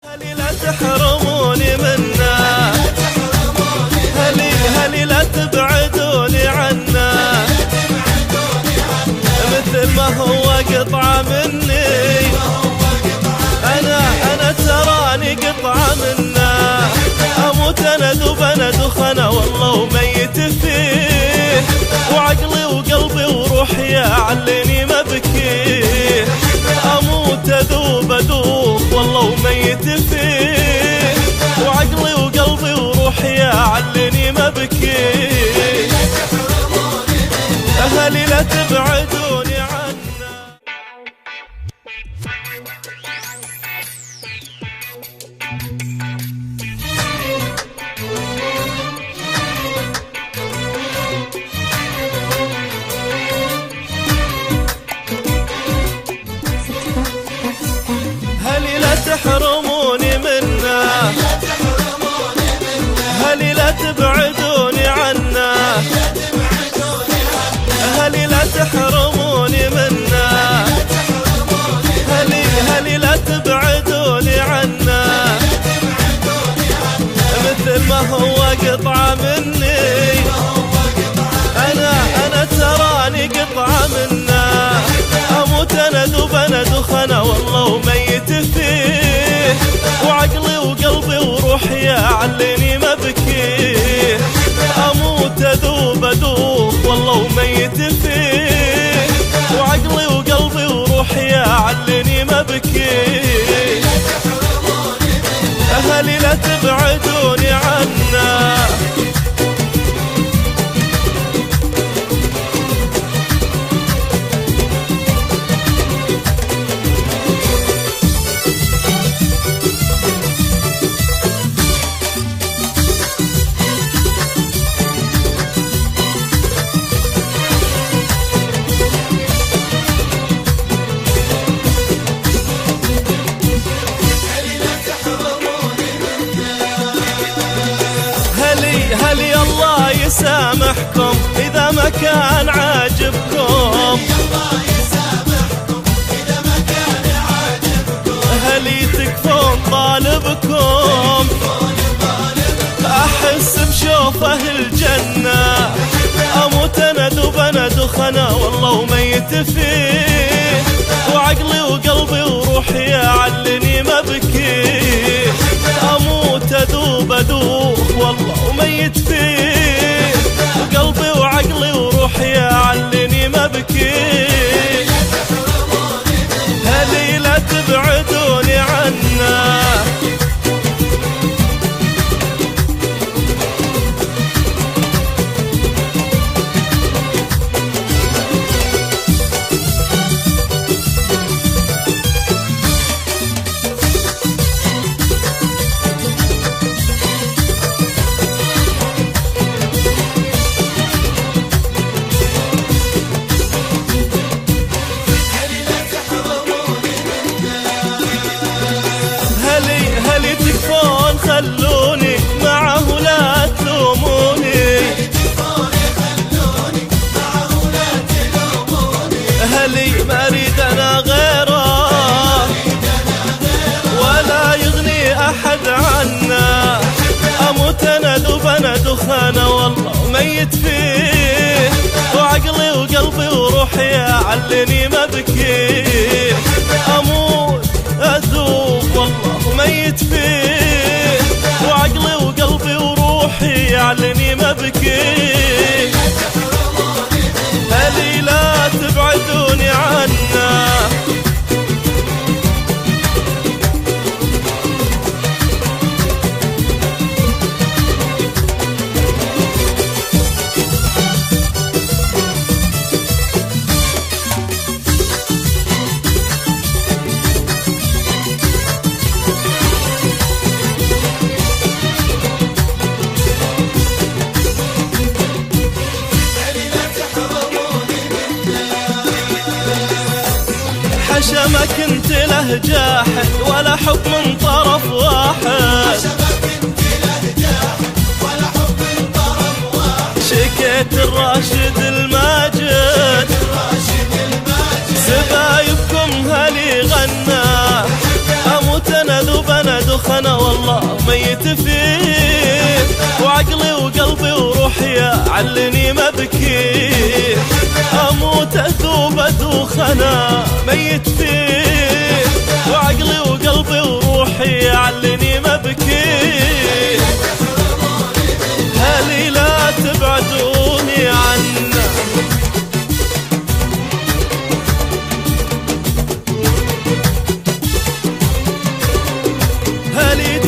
هلي لا تحرموني منا، هلي لا تبعدوني عنا، مثل ما هو قطعة مني، أنا تراني قطعة منا، أموت أنا ذوب أنا دخنة والله وميت فيه، وعقلي وقلبي وروحي يعلني ما بكيه، أموت أذوب والله وميت فيه، وعقلي وقلبي وروحي يعلني ما بكيه، أهلي لا تبعدوني عنا. هلي لا تحرموني منا، هلي لا تبعدوني عنا، هلي لا تحرموني منا، هلي لا تبعدوني عنا، مثل ما هو قطعة مني، أنا تراني قطعة منا، أموت أنا ذوب أنا دخنة والله وميت فيه، وعقلي وقلبي وروحي يعلني ما بكيه، أموت أذوب والله وميت فيه، وعقلي وقلبي وروحي يعلني ما بكيه، أهلي لا تبعدوني عنا. هلي الله يسامحكم إذا ما كان عاجبكم، هلي تكفون طالبكم، أحس بشوفه الجنة، أموت أنا ذوب أنا دخنة والله وميت فيه، وعقلي وقلبي وروحي يعلني ما بكيه، أموت أذوب والله وميت فيه، وقلبي وعقلي وروحي يعلني ما بكيه، هلي لا تبعدوني عنا. هلي تكفون خلوني معه لا تلوموني، هلي ما اريد انا غيره ولا يغني احد عنا، اموت انا ذوب انا دخانه والله وميت فيه، وعقلي وقلبي وروحي يعلني ما بكيه، أموت أذوب والله وميت فيه، وعقلي وقلبي وروحي يعلني ما بكيه، هلي لا تبعدوني عنا. حشا ما كنت له جاحد ولا حب من طرف واحد، شكيت الراشد الماجد، سبايبكم هلي غنى، أموت أنا ذوب أنا دخ دوخنا والله ميت فيه، وعقلي وقلبي وروحي علني مبكي، اموت اذوب ادوخنا ميت فيه، وعقلي وقلبي وروحي علني مبكي. هلي لا تبعدوني عنه، هلي